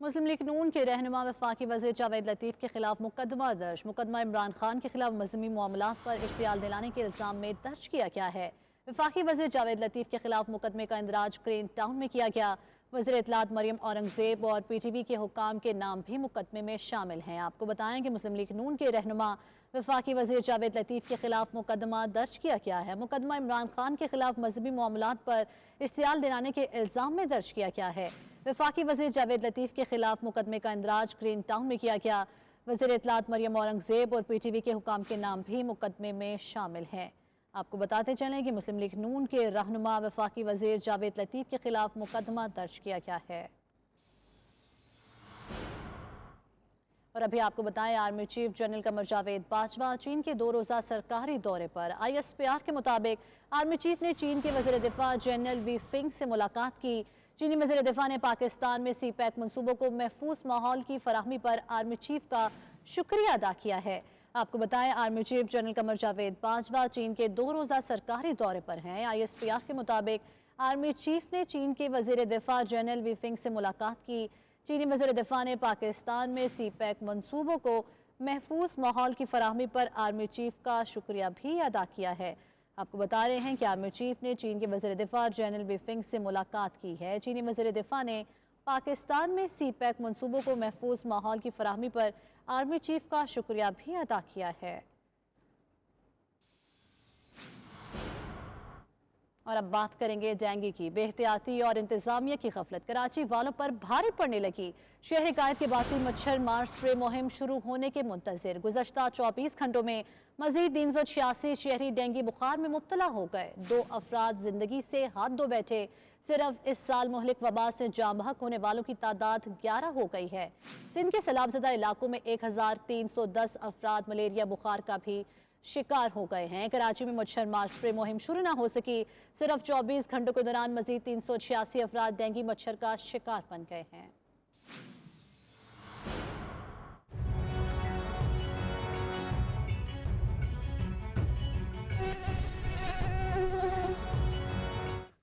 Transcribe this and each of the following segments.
مسلم league نون کے رہنما وفاقی وزیر جاوید لطیف کے خلاف مقدمہ درج۔ مقدمہ عمران خان کے خلاف مذمومی معاملات پر اشتعال دلانے کے الزام میں درج کیا گیا ہے۔ وفاقی وزیر جاوید لطیف کے خلاف مقدمے کا اندراج کرین ٹاؤن میں کیا گیا۔ وزیر اطلاعات مریم اورنگزیب اور پی ٹی وی کے حکام کے نام بھی مقدمے میں شامل ہیں۔ آپ کو بتائیں کہ مسلم لیگ نون کے رہنما وفاقی وزیر جاوید لطیف کے خلاف مقدمہ درج کیا گیا ہے۔ مقدمہ عمران خان کے خلاف مذہبی معاملات پر اشتعال دلانے کے الزام میں درج کیا گیا ہے۔ وفاقی وزیر جاوید لطیف کے خلاف مقدمے کا اندراج کرین ٹاؤن میں کیا گیا۔ وزیر اطلاعات مریم اورنگزیب اور پی ٹی وی کے حکام کے نام بھی مقدمے میں شامل ہیں۔ آپ کو بتاتے چلیں کہ مسلم لیگ نون کے رہنما وفاقی وزیر جاوید لطیف کے خلاف مقدمہ درج کیا گیا ہے۔ اور ابھی آپ کو بتائیں army chief general Qamar Javed Bajwa چین کے 2 روزہ سرکاری دورے پر۔ ISPR کے مطابق آرمی چیف نے چین کے وزیر دفاع جنرل وی فنگ سے ملاقات کی۔ چینی وزیر دفاع نے پاکستان میں سی پیک منصوبوں کو محفوظ ماحول کی فراہمی پر آرمی چیف کا شکریہ ادا کیا ہے۔ آپ کو بتائیں army chief general Qamar Javed Bajwa چین کے 2 روزہ سرکاری دورے پر ہیں۔ ISPR کے مطابق آرمی چیف نے چین کے وزیر دفاع جنرل وی فنگ سے ملاقات کی۔ چینی وزیر دفاع نے پاکستان میں سی پیک منصوبوں کو محفوظ ماحول کی فراہمی پر آرمی چیف کا شکریہ بھی ادا کیا ہے۔ آپ کو بتا رہے ہیں کہ آرمی چیف نے چین کے وزیر دفاع جنرل وی فنگ سے ملاقات کی ہے۔ چینی وزیر دفاع نے پاکستان میں سی پیک منصوبوں کو محفوظ ماحول کی فراہمی پر آرمی چیف کا شکریہ بھی ادا کیا ہے۔ اور اب بات کریں گے ڈینگی کی۔ بے احتیاطی اور انتظامیہ کی غفلت کراچی والوں پر بھاری پڑنے لگی۔ شہر قائد کے باسی مچھر مار سپرے مہم شروع ہونے کے منتظر۔ گزشتہ 24 گھنٹوں میں مزید 386 شہری ڈینگی بخار میں مبتلا ہو گئے۔ 2 افراد زندگی سے ہاتھ دھو بیٹھے۔ صرف اس سال مہلک وبا سے جاں بحق ہونے والوں کی تعداد 11 ہو گئی ہے۔ سندھ کے سیلاب زدہ علاقوں میں 1310 افراد ملیریا بخار کا بھی شکار ہو گئے ہیں۔ کراچی میں مچھر مار سپرے مہم شروع نہ ہو سکی۔ صرف 24 گھنٹوں کے دوران مزید 386 افراد ڈینگی مچھر کا شکار بن گئے ہیں۔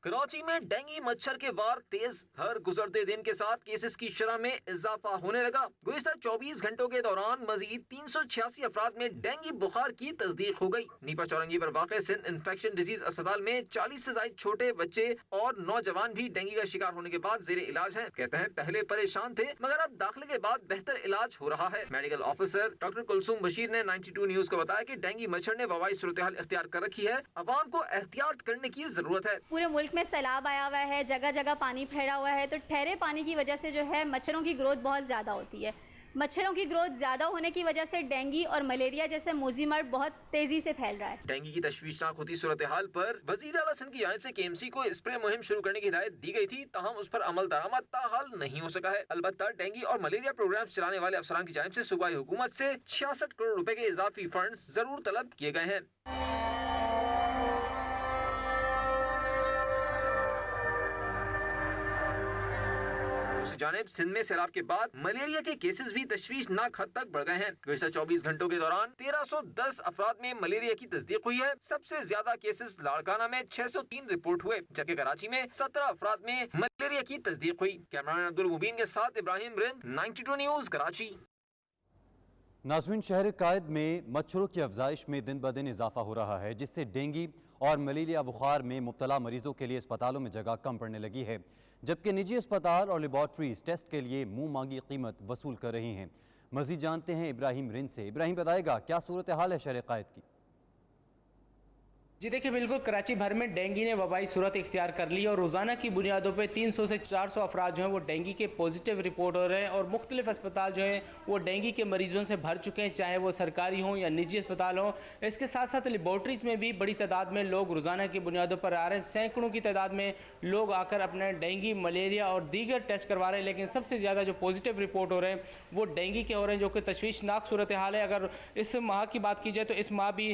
کراچی میں ڈینگی مچھر کے وار تیز، ہر گزرتے دن کے ساتھ کیسز کی شرح میں اضافہ ہونے لگا۔ گزشتہ 24 گھنٹوں کے دوران مزید 386 افراد میں ڈینگی بخار کی تصدیق ہو گئی۔ نیپا چورنگی پر واقع سندھ انفیکشن ڈیزیز اسپتال میں 40 سے زائد چھوٹے بچے اور نوجوان بھی ڈینگی کا شکار ہونے کے بعد زیر علاج ہیں۔ کہتے ہیں پہلے پریشان تھے مگر اب داخلے کے بعد بہتر علاج ہو رہا ہے۔ Medical officer doctor Kulsoom Bashir نے 92 نیوز کو بتایا کہ ڈینگی مچھر نے وبائی صورتحال اختیار کر رکھی ہے، عوام کو احتیاط کرنے کی ضرورت ہے۔ پورے ملک میں سیلاب آیا ہوا ہے، جگہ جگہ پانی پھیلا ہوا ہے، تو ٹھہرے پانی کی وجہ سے جو ہے مچھروں کی گروتھ بہت زیادہ ہوتی ہے۔ مچھروں کی گروتھ زیادہ ہونے کی وجہ سے ڈینگی اور ملیریا جیسے موذی مرض بہت تیزی سے پھیل رہا ہے۔ ڈینگی کی تشویشناک ہوتی صورتحال پر وزیر اعلیٰ سندھ کی جانب سے KMC کو اسپرے مہم شروع کرنے کی ہدایت دی گئی تھی، تاہم اس پر عمل درآمد تاحال نہیں ہو سکا ہے۔ البتہ ڈینگی اور ملیریا پروگرام چلانے والے افسران کی جانب سے صوبائی حکومت سے 66 کروڑ روپے کے اضافی فنڈز ضرور طلب کیے گئے ہیں۔ دوسری جانب سندھ میں سیلاب کے بعد ملیریا کے کیسز بھی تشویشناک حد تک بڑھ گئے ہیں۔ گزشتہ 24 گھنٹوں کے دوران 1310 افراد میں ملیریا کی تصدیق ہوئی ہے۔ سب سے زیادہ کیسز لاڑکانہ میں 603 رپورٹ ہوئے، جبکہ کراچی میں 17 افراد میں ملیریا کی تصدیق ہوئی۔ کیمرامین عبدالمبین کے ساتھ ابراہیم رند، 92 نیوز کراچی۔ ناظرین، شہر قائد میں مچھروں کی افزائش میں دن بدن اضافہ ہو رہا ہے، جس سے ڈینگی اور ملیریا بخار میں مبتلا مریضوں کے لیے اسپتالوں میں جگہ کم پڑنے لگی ہے، جبکہ نجی اسپتال اور لیبارٹریز ٹیسٹ کے لیے منہ مانگی قیمت وصول کر رہی ہیں۔ مزید جانتے ہیں ابراہیم رند سے۔ ابراہیم بتائے گا کیا صورتحال ہے شہر قائد کی؟ جی دیکھیں، بالکل کراچی بھر میں ڈینگی نے وبائی صورت اختیار کر لی اور روزانہ کی بنیادوں پہ 300 سے 400 افراد جو ہیں وہ ڈینگی کے پوزیٹیو رپورٹ ہو رہے ہیں، اور مختلف اسپتال جو ہیں وہ ڈینگی کے مریضوں سے بھر چکے ہیں، چاہے وہ سرکاری ہوں یا نجی اسپتال ہوں۔ اس کے ساتھ ساتھ لیبارٹریز میں بھی بڑی تعداد میں لوگ روزانہ کی بنیادوں پر آ رہے ہیں، سینکڑوں کی تعداد میں لوگ آ کر اپنے ڈینگی، ملیریا اور دیگر ٹیسٹ کروا رہے ہیں، لیکن سب سے زیادہ جو پوزیٹیو رپورٹ ہو رہے ہیں وہ ڈینگی کے ہو رہے ہیں، جو کہ تشویشناک صورتحال ہے۔ اگر اس ماہ کی بات کی جائے تو اس ماہ بھی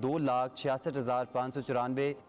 2,66,594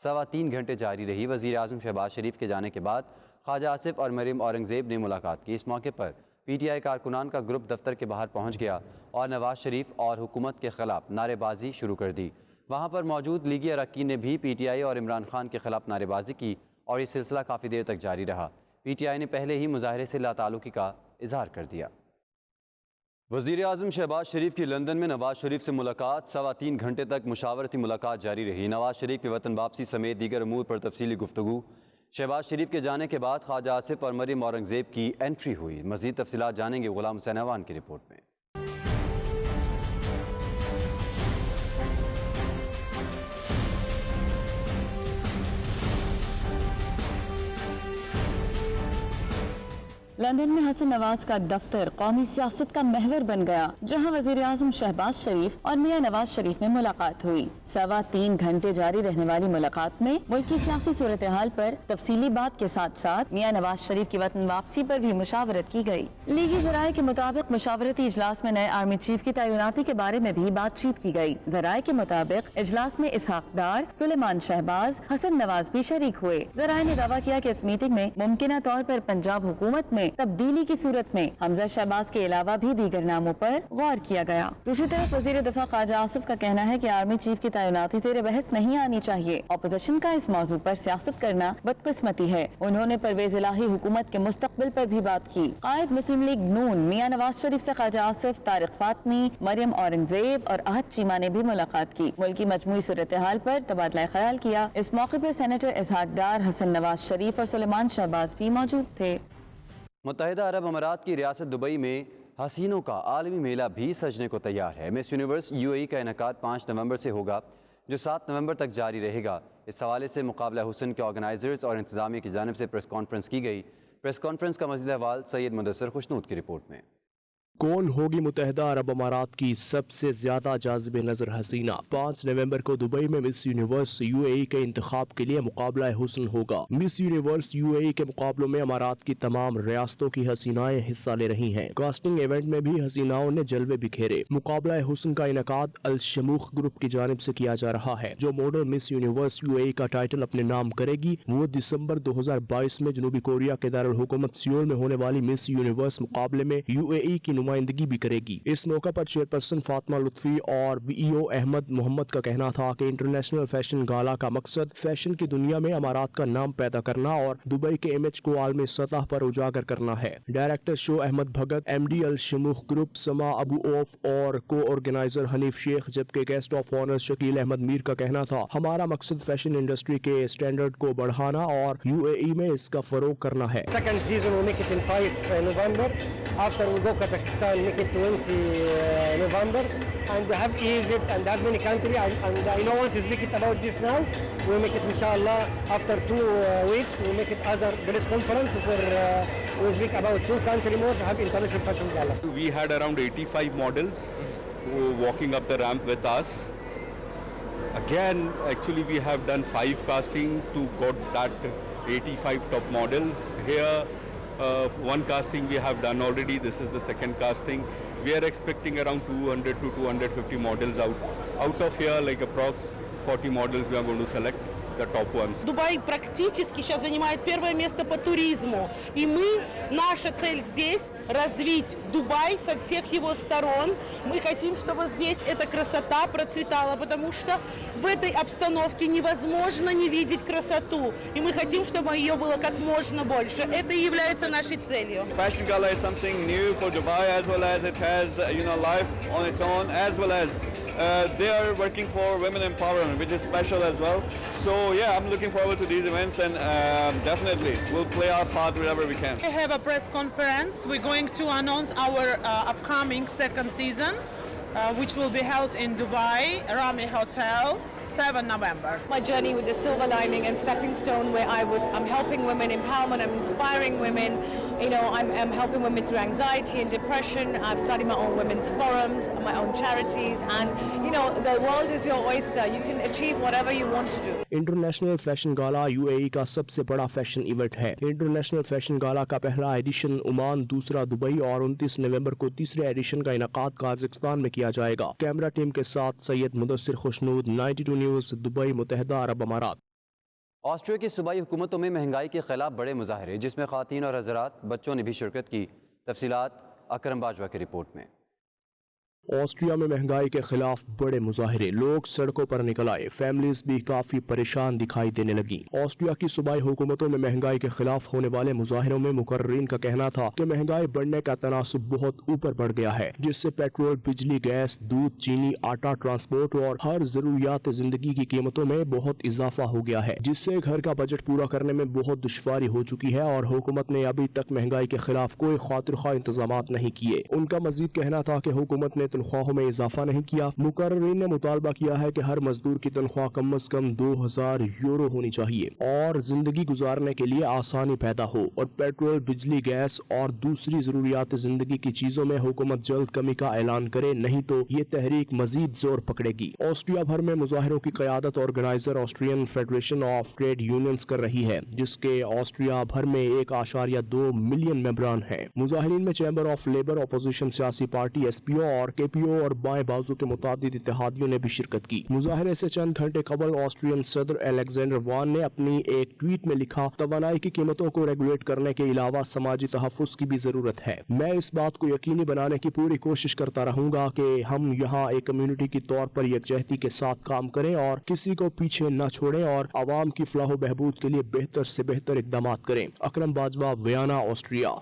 3.25 گھنٹے جاری رہی۔ وزیر اعظم شہباز شریف کے جانے کے بعد خواجہ آصف اور مریم اورنگزیب نے ملاقات کی۔ اس موقع پر پی ٹی آئی کارکنان کا گروپ دفتر کے باہر پہنچ گیا اور نواز شریف اور حکومت کے خلاف نعرے بازی شروع کر دی۔ وہاں پر موجود لیگی اراکین نے بھی پی ٹی آئی اور عمران خان کے خلاف نعرے بازی کی اور یہ سلسلہ کافی دیر تک جاری رہا۔ پی ٹی آئی نے پہلے ہی مظاہرے سے لا تعلقی کا اظہار کر دیا۔ وزیر اعظم شہباز شریف کی لندن میں نواز شریف سے ملاقات 3.25 گھنٹے تک مشاورتی ملاقات جاری رہی۔ نواز شریف کی وطن واپسی سمیت دیگر امور پر تفصیلی گفتگو۔ شہباز شریف کے جانے کے بعد خواجہ آصف اور مریم اورنگزیب کی انٹری ہوئی۔ مزید تفصیلات جانیں گے غلام حسین اعوان کی رپورٹ میں۔ لندن میں حسن نواز کا دفتر قومی سیاست کا محور بن گیا، جہاں وزیر اعظم شہباز شریف اور میاں نواز شریف میں ملاقات ہوئی۔ 3.25 گھنٹے جاری رہنے والی ملاقات میں ملک کی سیاسی صورتحال پر تفصیلی بات کے ساتھ ساتھ میاں نواز شریف کی وطن واپسی پر بھی مشاورت کی گئی۔ لیگی ذرائع کے مطابق مشاورتی اجلاس میں نئے آرمی چیف کی تعیناتی کے بارے میں بھی بات چیت کی گئی۔ ذرائع کے مطابق اجلاس میں اسحاق ڈار، سلیمان شہباز، حسن نواز بھی شریک ہوئے۔ ذرائع نے دعویٰ کیا کہ اس میٹنگ میں ممکنہ طور پر پنجاب حکومت میں تبدیلی کی صورت میں حمزہ شہباز کے علاوہ بھی دیگر ناموں پر غور کیا گیا۔ دوسری طرف وزیر دفاع خواجہ آصف کا کہنا ہے کہ آرمی چیف کی تعیناتی زیر بحث نہیں آنی چاہیے۔ اپوزیشن کا اس موضوع پر سیاست کرنا بدقسمتی ہے۔ انہوں نے پرویز الہی حکومت کے مستقبل پر بھی بات کی۔ قائد مسلم لیگ نون میاں نواز شریف سے خواجہ آصف، طارق فاطمی، مریم اورنگزیب اور احد چیمہ نے بھی ملاقات کی۔ ملک کی مجموعی صورتحال پر تبادلہ خیال کیا۔ اس موقع پر سینیٹر اسحاق ڈار، حسن نواز شریف اور سلیمان شہباز بھی موجود تھے۔ متحدہ عرب امارات کی ریاست دبئی میں حسینوں کا عالمی میلہ بھی سجنے کو تیار ہے۔ مس یونیورس یو اے ای کا انعقاد 5 نومبر سے ہوگا، جو 7 نومبر تک جاری رہے گا۔ اس حوالے سے مقابلہ حسن کے آرگنائزرز اور انتظامیہ کی جانب سے پریس کانفرنس کی گئی۔ پریس کانفرنس کا مزید احوال سید مدثر خوشنود کی رپورٹ میں۔ کون ہوگی متحدہ عرب امارات کی سب سے زیادہ جاذب نظر حسینہ؟ 5 نومبر کو دبئی میں مس یونیورس یو اے ای کے انتخاب کے لیے مقابلہ حسن ہوگا۔ مس یونیورس یو اے ای کے مقابلوں میں امارات کی تمام ریاستوں کی حسینائیں حصہ لے رہی ہیں۔ کاسٹنگ ایونٹ میں بھی حسیناؤں نے جلوے بکھیرے۔ مقابلہ حسن کا انعقاد الشموخ گروپ کی جانب سے کیا جا رہا ہے۔ جو ماڈل مس یونیورس یو اے ای کا ٹائٹل اپنے نام کرے گی، وہ دسمبر 2022 میں جنوبی کوریا کے دارالحکومت سیول میں ہونے والی مس یونیورس مقابلے میں یو اے ای کی نمائندگی بھی کرے گی۔ اس موقع پر چیئرپرسن فاطمہ لطفی اور وی ای او احمد محمد کا کہنا تھا کہ انٹرنیشنل فیشن گالا کا مقصد فیشن کی دنیا میں امارات کا نام پیدا کرنا اور دبئی کے امیج کو عالمی سطح پر اجاگر کرنا ہے۔ ڈائریکٹر شو احمد بھگت، ایم ڈی الشموخ گروپ سما ابو اوف اور کو آرگنائزر حنیف شیخ، جبکہ guest of honour Shakeel Ahmed Mir کا کہنا تھا ہمارا مقصد فیشن انڈسٹری کے اسٹینڈرڈ کو بڑھانا اور یو اے ای میں اس کا فروغ کرنا ہے۔ Second season we'll make it in 5 November. After we'll go Kazakhstan, make it 20 November. And we have Egypt and have many countries. And I don't want to speak it about this now. We'll make it inshallah after 2 weeks. We'll make it other press conference where we'll speak about 2 countries more to have international fashion gala. We had around 85 models walking up the ramp with us. Again, actually we have done 5 casting to got that 85 top models. Here, 1 casting we have done already. This is the second casting. We are expecting around 200 to 250 models out of here, like approx 40 models we are going to select. The top ones. Дубай практически сейчас занимает первое место по туризму. И наша цель здесь развить Дубай со всех его сторон. Мы хотим, чтобы здесь эта красота процветала, потому что в этой обстановке невозможно не видеть красоту. И мы хотим, чтобы ее было как можно больше. Это и является нашей целью. Fashion Gala is something new for Dubai, as well as it has life on its own, as well as they are working for women empowerment, which is special as well. So yeah, I'm looking forward to these events, and definitely we'll play our part wherever we can. We have a press conference. We're going to announce our upcoming second season, which will be held in Dubai, Rami Hotel, 7 November. My journey with the silver lining and stepping stone, where I'm helping women empowerment, I'm inspiring women. I'm helping women through anxiety and depression. I've started my own women's forums, my own charities, and the world is your oyster. You can achieve whatever you want to do. International fashion گالا you اے ای کا سب سے بڑا fashion event ہے۔ International fashion گالا کا پہلا edition Oman, دوسرا Dubai اور 29 نومبر کو تیسرے ایڈیشن کا انعقاد قازقستان میں کیا جائے گا۔ کیمرہ ٹیم کے ساتھ سید مدثر خوشنود، 92 نیوز، دبئی، متحدہ عرب امارات۔ آسٹریا کی صوبائی حکومتوں میں مہنگائی کے خلاف بڑے مظاہرے، جس میں خواتین اور حضرات بچوں نے بھی شرکت کی۔ تفصیلات اکرم باجوہ کی رپورٹ میں۔ آسٹریا میں مہنگائی کے خلاف بڑے مظاہرے، لوگ سڑکوں پر نکل آئے، فیملیز بھی کافی پریشان دکھائی دینے لگی۔ آسٹریا کی صوبائی حکومتوں میں مہنگائی کے خلاف ہونے والے مظاہروں میں مقررین کا کہنا تھا کہ مہنگائی بڑھنے کا تناسب بہت اوپر بڑھ گیا ہے، جس سے پیٹرول، بجلی، گیس، دودھ، چینی، آٹا، ٹرانسپورٹ اور ہر ضروریات زندگی کی قیمتوں میں بہت اضافہ ہو گیا ہے، جس سے گھر کا بجٹ پورا کرنے میں بہت دشواری ہو چکی ہے اور حکومت نے ابھی تک مہنگائی کے خلاف کوئی خاطر خواہ انتظامات نہیں کیے۔ ان کا مزید کہنا تھا کہ حکومت نے تنخواہوں میں اضافہ نہیں کیا۔ مقررین نے مطالبہ کیا ہے کہ ہر مزدور کی تنخواہ کم از کم 2000 یورو ہونی چاہیے اور زندگی گزارنے کے لیے آسانی پیدا ہو، اور پیٹرول، بجلی، گیس اور دوسری ضروریات زندگی کی چیزوں میں حکومت جلد کمی کا اعلان کرے، نہیں تو یہ تحریک مزید زور پکڑے گی۔ آسٹریا بھر میں مظاہروں کی قیادت organiser Austrian federation of trade unions کر رہی ہے، جس کے آسٹریا بھر میں 1.2 ملین ممبران ہیں۔ مظاہرین میں چیمبر آف لیبر، اپوزیشن سیاسی پارٹی ایس پی او اور کے پی او اور بائیں بازو کے متعدد اتحادیوں نے بھی شرکت کی۔ مظاہرے سے چند گھنٹے قبل آسٹریین صدر الیگزینڈر وان نے اپنی ایک ٹویٹ میں لکھا، توانائی کی قیمتوں کو ریگولیٹ کرنے کے علاوہ سماجی تحفظ کی بھی ضرورت ہے۔ میں اس بات کو یقینی بنانے کی پوری کوشش کرتا رہوں گا کہ ہم یہاں ایک کمیونٹی کے طور پر یکجہتی کے ساتھ کام کریں اور کسی کو پیچھے نہ چھوڑیں اور عوام کی فلاح و بہبود کے لیے بہتر سے بہتر اقدامات کریں۔ اکرم باجوہ، ویانا، آسٹریا۔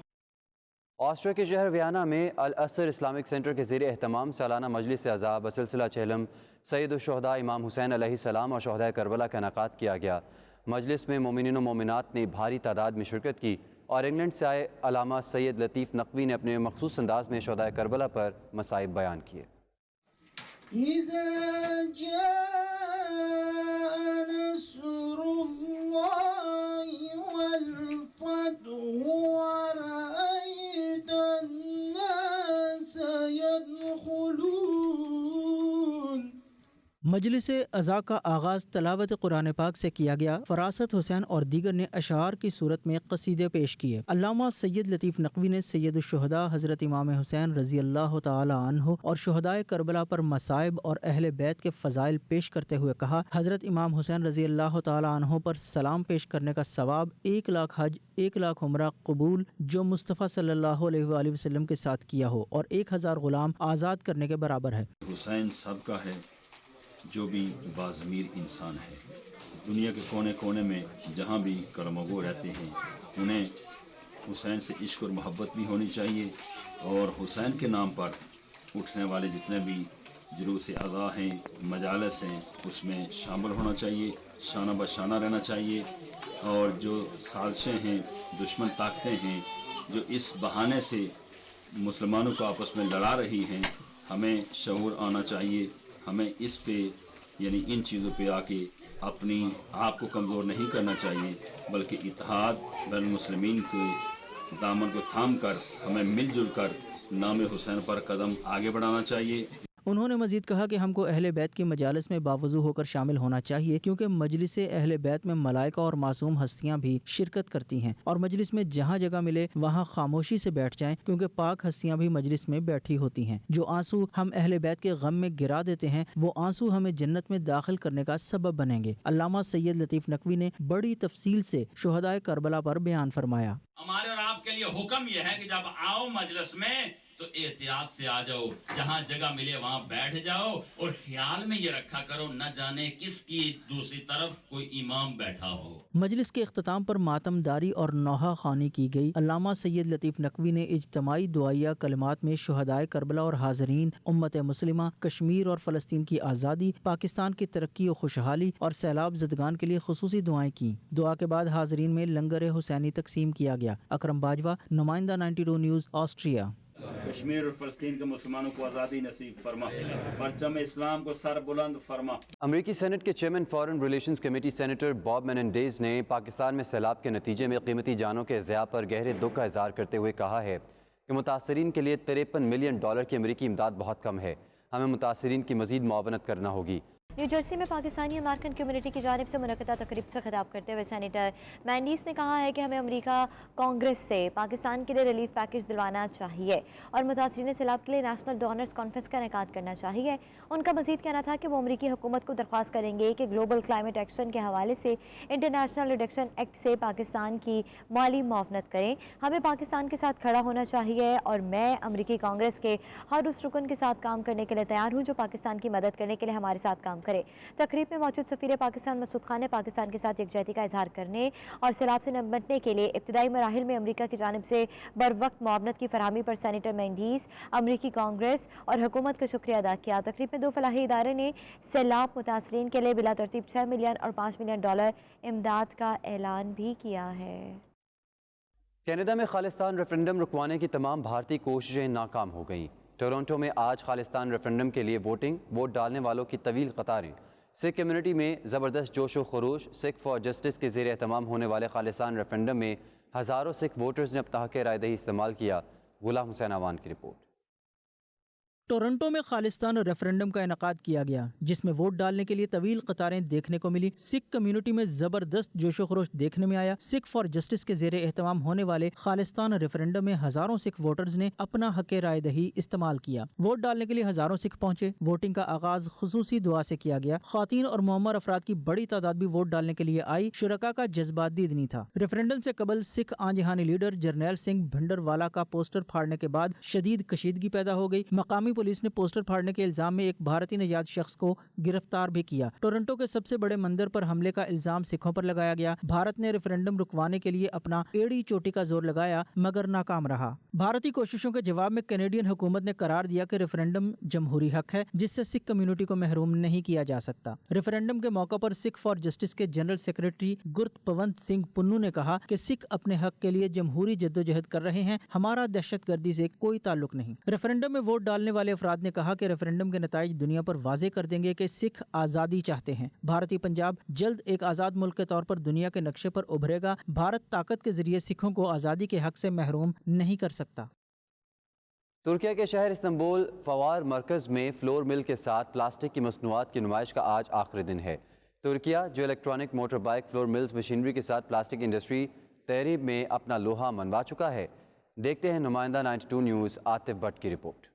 آسٹریا کے شہر ویانا میں الاسر اسلامک سینٹر کے زیر اہتمام سالانہ مجلس اعضاء بسلسلہ چہلم سید الشہداء امام حسین علیہ السلام اور شہداء کربلا کا انعقاد کیا گیا۔ مجلس میں مومنین و مومنات نے بھاری تعداد میں شرکت کی اور انگلینڈ سے آئے علامہ سید لطیف نقوی نے اپنے مخصوص انداز میں شہداء کربلا پر مصائب بیان کیے۔ مجلس اعضاء کا آغاز تلاوت قرآن پاک سے کیا گیا۔ فراست حسین اور دیگر نے اشعار کی صورت میں قصیدے پیش کیے۔ علامہ سید لطیف نقوی نے سید الشہداء حضرت امام حسین رضی اللہ تعالی عنہ اور شہداء کربلا پر مصائب اور اہل بیت کے فضائل پیش کرتے ہوئے کہا، حضرت امام حسین رضی اللہ تعالی عنہ پر سلام پیش کرنے کا ثواب 1 لاکھ حج، 1 لاکھ عمرہ قبول جو مصطفیٰ صلی اللہ علیہ وآلہ وسلم کے ساتھ کیا ہو، اور 1000 غلام آزاد کرنے کے برابر ہے۔ حسین سب کا ہے جو بھی باضمیر انسان ہے۔ دنیا کے کونے کونے میں جہاں بھی کلمگو رہتے ہیں انہیں حسین سے عشق اور محبت بھی ہونی چاہیے، اور حسین کے نام پر اٹھنے والے جتنے بھی جلوس اعضاء ہیں، مجالس ہیں، اس میں شامل ہونا چاہیے، شانہ بشانہ رہنا چاہیے، اور جو سازشیں ہیں، دشمن طاقتیں ہیں جو اس بہانے سے مسلمانوں کو آپس میں لڑا رہی ہیں، ہمیں شعور آنا چاہیے۔ ہمیں اس پہ یعنی ان چیزوں پہ آ کے اپنی آپ کو کمزور نہیں کرنا چاہیے، بلکہ اتحاد بین المسلمین کے دامن کو تھام کر ہمیں مل جل کر نام حسین پر قدم آگے بڑھانا چاہیے۔ انہوں نے مزید کہا کہ ہم کو اہل بیت کی مجالس میں باوضو ہو کر شامل ہونا چاہیے، کیونکہ مجلس اہل بیت میں ملائکہ اور معصوم ہستیاں بھی شرکت کرتی ہیں، اور مجلس میں جہاں جگہ ملے وہاں خاموشی سے بیٹھ جائیں، کیونکہ پاک ہستیاں بھی مجلس میں بیٹھی ہوتی ہیں۔ جو آنسو ہم اہل بیت کے غم میں گرا دیتے ہیں وہ آنسو ہمیں جنت میں داخل کرنے کا سبب بنیں گے۔ علامہ سید لطیف نقوی نے بڑی تفصیل سے شہداء کربلا پر بیان فرمایا۔ ہمارے اور آپ کے لیے حکم یہ ہے کہ جب آؤ مجلس میں تو احتیاط سے آ جاؤ، جہاں جگہ ملے وہاں بیٹھ جاؤ، اور خیال میں یہ رکھا کرو نہ جانے کس کی دوسری طرف کوئی امام بیٹھا ہو۔ مجلس کے اختتام پر ماتم داری اور نوحہ خوانی کی گئی۔ علامہ سید لطیف نقوی نے اجتماعی دعائیہ کلمات میں شہداء کربلا اور حاضرین، امت مسلمہ، کشمیر اور فلسطین کی آزادی، پاکستان کی ترقی و خوشحالی اور سیلاب زدگان کے لیے خصوصی دعائیں کیں۔ دعا کے بعد حاضرین میں لنگر حسینی تقسیم کیا گیا۔ اکرم باجوہ، نمائندہ 92 نیوز، آسٹریا۔ کشمیر اور فلسطین کے مسلمانوں کو آزادی نصیب فرما، پرچم اسلام کو سر بلند فرما۔ امریکی سینٹ کے chairman foreign relations committee senator باب میننڈیز نے پاکستان میں سیلاب کے نتیجے میں قیمتی جانوں کے ضیاع پر گہرے دکھ کا اظہار کرتے ہوئے کہا ہے کہ متاثرین کے لیے $53 ملین کی امریکی امداد بہت کم ہے، ہمیں متاثرین کی مزید معاونت کرنا ہوگی۔ نیو جرسی میں پاکستانی امریکن کمیونٹی کی جانب سے منعقدہ تقریب سے خطاب کرتے ہوئے سینیٹر مینڈیز نے کہا ہے کہ ہمیں امریکہ کانگریس سے پاکستان کے لیے ریلیف پیکج دلوانا چاہیے اور متاثرین سیلاب کے لیے نیشنل ڈونرز کانفرنس کا انعقاد کرنا چاہیے۔ ان کا مزید کہنا تھا کہ وہ امریکی حکومت کو درخواست کریں گے کہ گلوبل کلائمیٹ ایکشن کے حوالے سے انٹرنیشنل ریڈکشن ایکٹ سے پاکستان کی مالی معاونت کریں۔ ہمیں پاکستان کے ساتھ کھڑا ہونا چاہیے اور میں امریکی کانگریس کے ہر اس رکن کے ساتھ کام کرنے کے لیے تیار ہوں جو پاکستان کی مدد کرنے کے لیے ہمارے ساتھ کام کرے۔ تقریب میں موجود سفیر پاکستان مسعود خان نے پاکستان کے ساتھ یکجہتی کا اظہار کرنے اور سیلاب سے نمٹنے کے لیے ابتدائی مراحل میں امریکہ کی جانب سے بروقت معاونت کی فراہمی پر سینیٹر مینڈیز، امریکی کانگریس اور حکومت کا شکریہ ادا کیا۔ تقریب میں 2 فلاحی ادارے نے سیلاب متاثرین کے لیے بلا ترتیب 6 ملین اور $5 ملین امداد کا اعلان بھی کیا ہے۔ کینیڈا میں خالصتان ریفرنڈم رکوانے کی تمام بھارتی کوششیں ناکام ہو گئیں۔ ٹورنٹو میں آج خالصتان ریفرنڈم کے لیے ووٹ ڈالنے والوں کی طویل قطاریں۔ سکھ کمیونٹی میں زبردست جوش و خروش۔ سکھ فار جسٹس کے زیر اہتمام ہونے والے خالصتان ریفرنڈم میں ہزاروں سکھ ووٹرز نے اپنا حق رائے دہی استعمال کیا۔ غلام حسین آوان کی رپورٹ۔ ٹورنٹو میں خالصتان ریفرنڈم کا انعقاد کیا گیا جس میں ووٹ ڈالنے کے لیے طویل قطاریں دیکھنے کو ملی۔ سکھ کمیونٹی میں زبردست جوش و خروش دیکھنے میں آیا۔ سکھ فار جسٹس کے زیر اہتمام ہونے والے خالصتان ریفرنڈم میں ہزاروں سکھ ووٹرز نے اپنا حق رائے دہی استعمال کیا۔ ووٹ ڈالنے کے لیے ہزاروں سکھ پہنچے۔ ووٹنگ کا آغاز خصوصی دعا سے کیا گیا۔ خواتین اور معمر افراد کی بڑی تعداد بھی ووٹ ڈالنے کے لیے آئی۔ شرکاء کا جذبہ دیدنی تھا۔ ریفرنڈم سے قبل سکھ آن جہانی لیڈر جرنیل سنگھ بھنڈر والا کا پوسٹر پھاڑنے کے بعد شدید کشیدگی پیدا ہو گئی۔ مقامی پولیس نے پوسٹر پھاڑنے کے الزام میں ایک بھارتی نژاد شخص کو گرفتار بھی کیا۔ ٹورنٹو کے سب سے بڑے مندر پر حملے کا الزام سکھوں پر لگایا گیا۔ بھارت نے ریفرنڈم رکوانے کے لیے اپنا ایڑی چوٹی کا زور لگایا مگر ناکام رہا۔ بھارتی کوششوں کے جواب میں کینیڈین حکومت نے قرار دیا کہ ریفرنڈم جمہوری حق ہے جس سے سکھ کمیونٹی کو محروم نہیں کیا جا سکتا۔ ریفرنڈم کے موقع پر سکھ فار جسٹس کے جنرل سیکرٹری گرت پونت سنگھ پنو نے کہا کہ سکھ اپنے حق کے لیے جمہوری جدوجہد کر رہے ہیں، ہمارا دہشت گردی سے کوئی تعلق نہیں۔ ریفرنڈم میں ووٹ ڈالنے والے افراد نے کہا کہ ریفرنڈم کے نتائج دنیا پر واضح کر دیں گے کہ سکھ آزادی چاہتے ہیں۔ بھارتی پنجاب جلد ایک آزاد ملک کے طور پر دنیا کے نقشے پر ابھرے گا۔ بھارت طاقت کے ذریعے سکھوں کو آزادی کے حق سے محروم نہیں کر سکتا۔ ترکیہ کے شہر استنبول فوار مرکز میں فلور مل کے ساتھ پلاسٹک کی مصنوعات کی نمائش کا آج آخری دن ہے۔ ترکیہ جو electronic motor bike flour mills machinery کے ساتھ پلاسٹک انڈسٹری تحریب میں اپنا لوہا منوا چکا ہے۔ دیکھتے ہیں نمائندہ 92 نیوز عاطف بٹ کی رپورٹ۔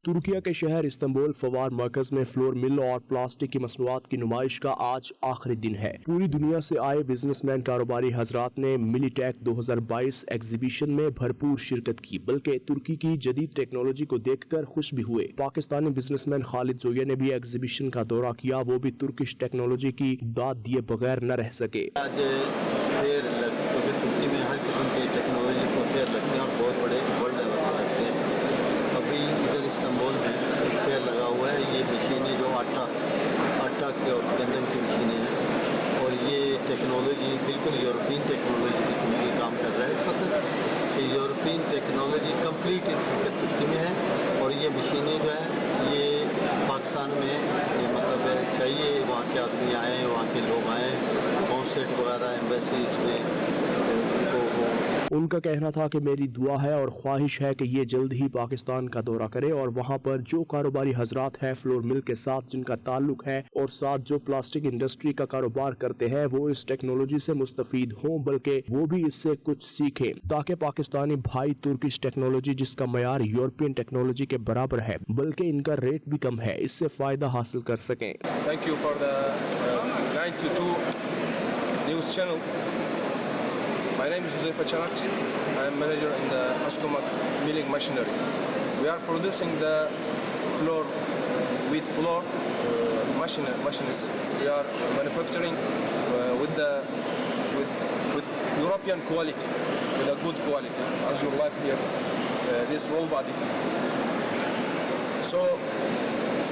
ترکیہ کے شہر استنبول فوار مرکز میں فلور مل اور پلاسٹک کی مصنوعات کی نمائش کا آج آخری دن ہے۔ پوری دنیا سے آئے بزنس مین کاروباری حضرات نے ملی ٹیک 2022 ایگزیبیشن میں بھرپور شرکت کی، بلکہ ترکی کی جدید ٹیکنالوجی کو دیکھ کر خوش بھی ہوئے۔ پاکستانی بزنس مین خالد زویا نے بھی ایگزیبیشن کا دورہ کیا، وہ بھی ترکش ٹیکنالوجی کی داد دیے بغیر نہ رہ سکے۔ ترکی میں ہر قسم کی ٹیکنالوجی کو فیئر لگتے ہیں اور بہت بڑے ورلڈ لیول پر لگتے ہیں۔ ابھی ادھر استنبول میں ایک فیئر لگا ہوا ہے، یہ مشینیں جو آٹا کے اور گندم کی مشینیں ہیں، اور یہ ٹیکنالوجی بالکل یورپین ٹیکنالوجی کی ترکی کام کر رہا ہے اس وقت کہ یورپین ٹیکنالوجی کمپلیٹ اس وقت ترکی میں ہے، اور یہ مشینیں جو ہیں یہ پاکستان میں مطلب چاہیے وہاں کے آدمی آئیں، وہاں کے لوگ آئیں، کانسرٹ وغیرہ ایمبیسیز میں ان کا کہنا تھا کہ میری دعا ہے اور خواہش ہے کہ یہ جلد ہی پاکستان کا دورہ کرے اور وہاں پر جو کاروباری حضرات ہیں فلور مل کے ساتھ جن کا تعلق ہے اور ساتھ جو پلاسٹک انڈسٹری کا کاروبار کرتے ہیں وہ اس ٹیکنالوجی سے مستفید ہوں، بلکہ وہ بھی اس سے کچھ سیکھیں تاکہ پاکستانی بھائی ترکش ٹیکنالوجی جس کا معیار یورپین ٹیکنالوجی کے برابر ہے بلکہ ان کا ریٹ بھی کم ہے، اس سے فائدہ حاصل کر سکیں۔ Thank you for the 92 news channel. My name is Huzaifa Chanakchi. I am manager in the Askomak milling machinery. We are producing the floor with floor machines. We are manufacturing with European quality, with a good quality, as you like here. This roll body. So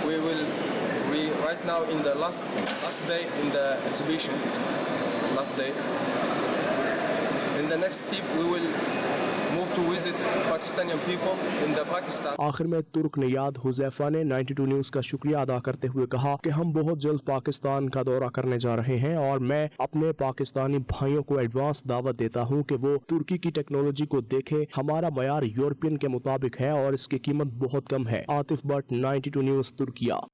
we right now in the last day in the exhibition. Last day. In the next step, we will move to visit Pakistani people in the Pakistan. آخر میں ترک نیاد حذیفہ نے 92 news کا شکریہ ادا کرتے ہوئے کہا کہ ہم بہت جلد پاکستان کا دورہ کرنے جا رہے ہیں اور میں اپنے پاکستانی بھائیوں کو ایڈوانس دعوت دیتا ہوں کہ وہ ترکی کی ٹیکنالوجی کو دیکھیں، ہمارا معیار یورپین کے مطابق ہے اور اس کی قیمت بہت کم ہے۔ Atif but 92 news Türkiye.